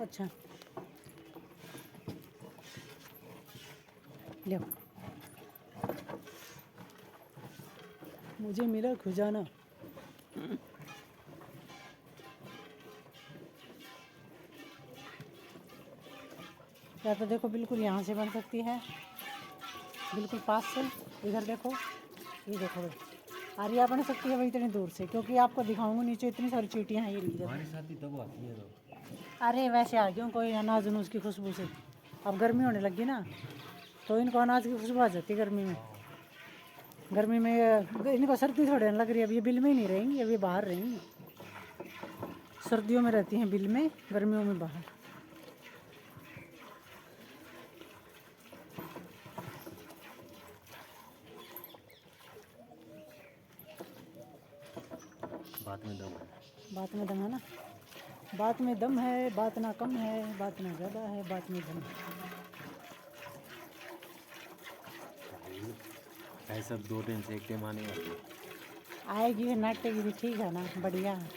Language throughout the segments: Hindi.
अच्छा लो, मुझे मिला खजाना। या तो देखो बिल्कुल यहाँ से बन सकती है, बिल्कुल पास से। इधर देखो, ये देखो भाई, आर्या बन सकती है भाई इतनी दूर से, क्योंकि आपको दिखाऊंगा नीचे इतनी सारी चींटियाँ हैं। ये हमारे साथ ही तब आती है तो। अरे वैसे आ गया कोई अनाज उनूज की खुशबू से। अब गर्मी होने लगी ना, तो इनको अनाज की खुशबू आ जाती है गर्मी में। गर्मी में इनको सर्दी थोड़ी लग रही है, अब ये बिल में ही नहीं रहेंगी, अब ये बाहर रहेंगी। सर्दियों में रहती हैं बिल में, गर्मियों में बाहर। बात में दम है। बात में दम है ना, बात में दम है, बात ना कम है, बात ना ज़्यादा है, बात में दम है। भाई सब 2 दिन से एक टाइम आने वाली है। आएगी फिर नाटक भी, ठीक है ना, बढ़िया है।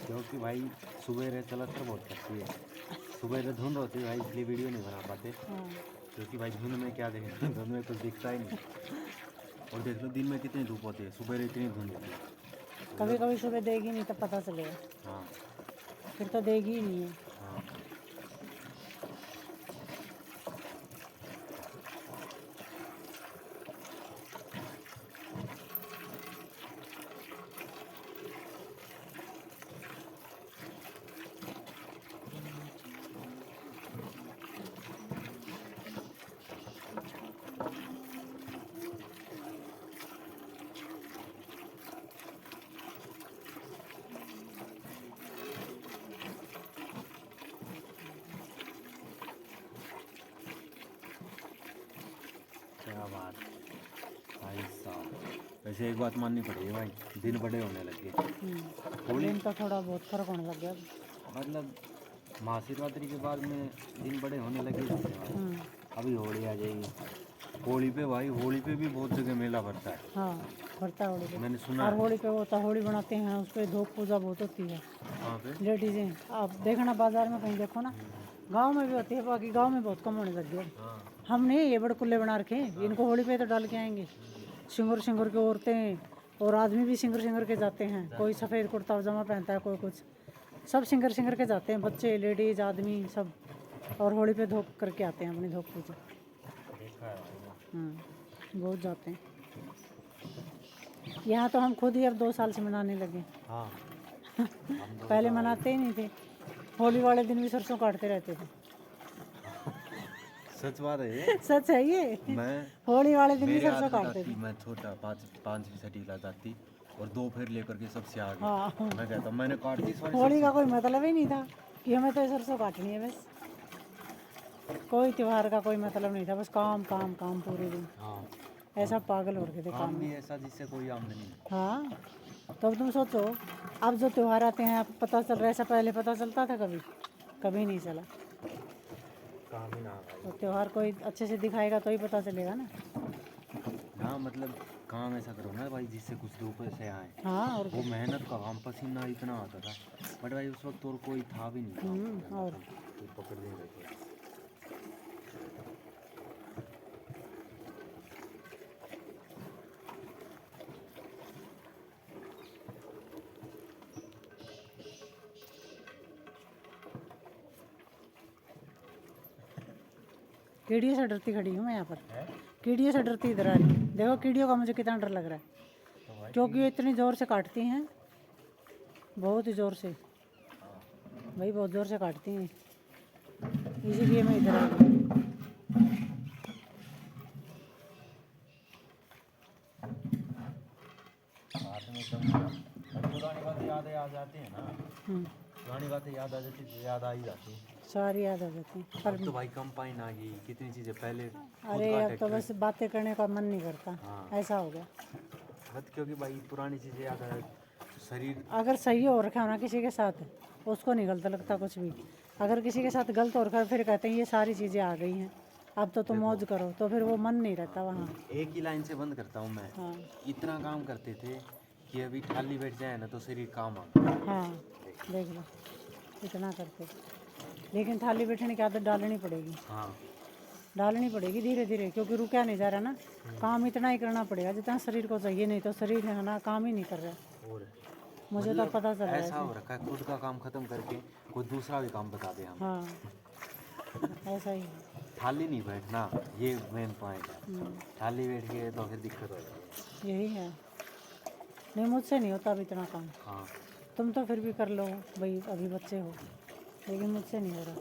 क्योंकि भाई सुबह चलत बहुत करती है, सुबह धुंध होती है भाई, इसलिए वीडियो नहीं बना पाते। हाँ क्योंकि भाई धुंध में क्या देखें, धुंध में कुछ दिखता ही नहीं। और देख लो दिन में कितनी धूप होती है, सुबह इतनी धुंध होती है। कभी कभी सुबह देगी नहीं तब पता चलेगा, हाँ फिर तो देगी ही नहीं है। हाँ। क्या बात भाई साहब। वैसे एक बात माननी पड़ेगी भाई, दिन बड़े होने लगे। दिन तो थोड़ा बहुत फर्क होने लग गया। मतलब महाशिवरात्रि के बाद में दिन बड़े होने लगे जैसे भाई। अभी होली आ जाएगी, होली पे भाई, होली पे भी बहुत जगह मेला भरता है। हाँ भरता है होली पे, मैंने सुना और है। होली पे होता, होली बनाते हैं, उस पर धूप पूजा बहुत होती है। वहाँ पे लेडीजें आप देखना बाजार में कहीं देखो ना, गांव में भी होती है, बाकी गांव में बहुत कम होने लग गया। हाँ हमने ये बड़े कुल्ले बना रखे हैं, इनको होली पे तो डाल के आएंगे। सिंगर सिंगर के औरतें और आदमी भी सिंगर सिंगर के जाते हैं, कोई सफ़ेद कुर्ता पजामा पहनता है, कोई कुछ, सब सिंगर सिंगर के जाते हैं, बच्चे लेडीज आदमी सब। और होली पे धूप करके आते हैं अपनी धूप पूजा। देखा है। बहुत जाते हैं। यहाँ तो हम खुद ही अब 2 साल से मनाने लगे। हाँ पहले मनाते ही नहीं थे, होली वाले दिन भी सरसों काटते रहते थे। सच बात है ये। सच है ये, मैं होली वाले दिन भी मेरे सरसों आदत काटते आती, थे। मैं छोटा 5वीं छठी क्लास आती और 2 फेर लेकर के सबसे आगे। हाँ मैं कहता मैंने काट दी सारी होली का सरसों। कोई मतलब ही नहीं था कि हमें तो ये सरसों काटनी है बस। कोई त्योहार का कोई मतलब नहीं था, बस काम काम काम पूरे दिन। हाँ ऐसा पागल हो रखे थे काम काम में। भी ऐसा जिससे कोई आमदनी नहीं। हाँ तो अब तुम सोचो, अब जो त्योहार आते हैं आपको पता चल रहा है, ऐसा पहले पता चलता था कभी? कभी नहीं चला। काम ही ना तो त्यौहार कोई अच्छे से दिखाएगा तो ही पता चलेगा ना। ना, मतलब काम ऐसा करो ना भाई जिससे कुछ 2 पैसे आए। हाँ और वो मेहनत का काम, पसीना इतना आता था, बट भाई उस वक्त और कोई था भी नहीं काम करने और वाला, कोई पकड़ नहीं रहे। कीड़ियों से डरती खड़ी हूँ मैं यहाँ पर, कीड़ियों से डरती इधर आ रही हूँ। देखो कीड़ियों का मुझे कितना डर लग रहा है, क्योंकि ये इतनी ज़ोर से काटती हैं, बहुत ही ज़ोर से भाई, बहुत ज़ोर से काटती हैं, इसीलिए मैं इधर आ गई। पुरानी बातें याद आ जाती है ना, पुरानी बातें याद आ जाती तो याद आ ही जाती है। सारी याद आ जाती हैं अब तो भाई कंपाइन आ गई, कितनी चीज़ें पहले। अरे अब तो बस बातें करने का मन नहीं करता। हाँ। ऐसा हो गया। बट क्योंकि भाई पुरानी चीज़ें याद आ जाती, शरीर। अगर सही हो रखा हो ना किसी के साथ, उसको नहीं गलत लगता कुछ भी। अगर किसी के साथ गलत हो रखा है, फिर कहते हैं ये सारी चीज़ें आ गई हैं, अब तो तुम मौज करो, तो फिर वो मन नहीं रहता वहाँ। एक ही लाइन से बंद करता हूँ मैं। हाँ इतना काम करते थे कि अभी खाली बैठ जाए ना तो शरीर काम आ। हाँ देख लो, इतना करते, लेकिन थाली बैठने की आदत डालनी पड़ेगी, हाँ डालनी पड़ेगी धीरे धीरे, क्योंकि रुका नहीं जा रहा ना। काम इतना ही करना पड़ेगा जितना शरीर को चाहिए, नहीं तो शरीर है ना काम ही नहीं कर रहा। और मुझे तो पता चल रहा है। ऐसा हो रखा है, खुद का काम खत्म करके कोई दूसरा भी काम बता दे हम। हाँ ऐसा ही है। थाली नहीं बैठना, ये मेन पॉइंट है। थाली बैठ के तो फिर दिक्कत हो जाती यही है। नहीं मुझसे नहीं होता अब इतना काम। है। हाँ तुम तो फिर भी कर लो भाई, अभी बच्चे हो, लेकिन मुझसे नहीं हो रहा।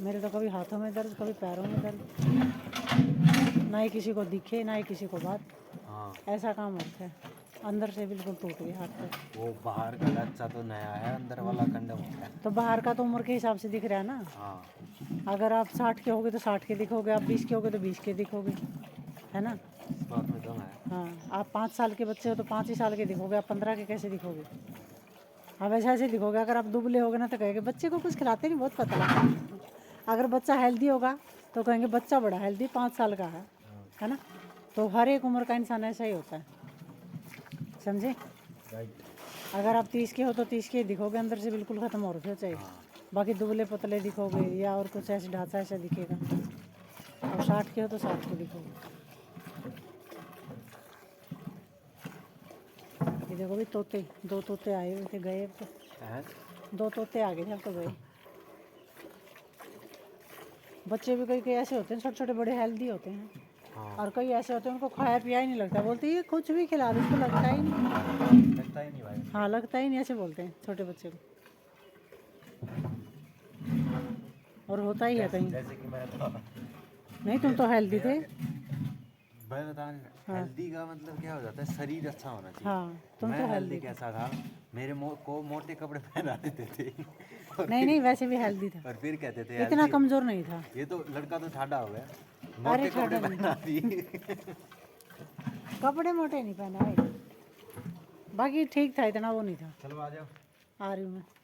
मेरे तो कभी हाथों में दर्द, कभी पैरों में दर्द, ना ही किसी को दिखे ना ही किसी को बात, हाँ। ऐसा काम होता है। अंदर से बिल्कुल टूट गए हाथ पे। वो बाहर का लच्छा तो नया है, अंदर वाला कंडम है। तो बाहर का तो उम्र के हिसाब से दिख रहा है ना। हाँ अगर आप 60 के होगे तो 60 के दिखोगे, आप 20 के होगे तो 20 के दिखोगे, है ना। इस बात में दम है। हाँ आप 5 साल के बच्चे हो तो 5 ही साल के दिखोगे, आप 15 के कैसे दिखोगे। आप ऐसे ऐसे दिखोगे। अगर आप दुबले होगे ना तो कहेंगे बच्चे को कुछ खिलाते नहीं, बहुत पतला है। अगर बच्चा हेल्दी होगा तो कहेंगे बच्चा बड़ा हेल्दी 5 साल का है ना। तो हर एक उम्र का इंसान ऐसा ही होता है, समझे। राइट। अगर आप 30 के हो तो 30 के ही दिखोगे, अंदर से बिल्कुल ख़त्म हो रखे हो चाहिए। बाकी दुबले पतले दिखोगे या और कुछ ऐसे ढांचा ऐसा दिखेगा। और 60 के हो तो 60 के दिखोगे। ये देखो भी तोते, 2 तोते आए हुए थे, गए अब तो। है? 2 तोते आ गए थे, अब तो गए। बच्चे भी कई कई ऐसे होते हैं, छोटे छोटे बड़े हेल्दी होते हैं। हाँ। और कई ऐसे होते हैं उनको खाया पिया ही नहीं लगता, बोलते ये कुछ भी खिला दो, उसको लगता ही नहीं। लगता ही नहीं भाई। हाँ लगता ही नहीं, ऐसे बोलते हैं छोटे बच्चे को। और होता ही है कहीं। जैसे कि मैं तो नहीं तुम तो हेल्दी थे। मैं बता, हेल्दी का मतलब क्या हो जाता है, शरीर अच्छा होना चाहिए। हाँ तुम मैं तो हेल्दी हेल्दी कैसा था, मेरे को मोटे कपड़े पहना देते थे। नहीं नहीं वैसे भी हेल्दी था, और फिर कहते थे इतना healthy। कमजोर नहीं था। ये तो लड़का तो ठाडा हो गया, अरे मोटे कपड़े ठाडा नहीं। पहना दिए। कपड़े मोटे नहीं पहना है, बाकी ठीक था, इतना वो नहीं था। चलो आ जाओ। आ रही हूँ मैं।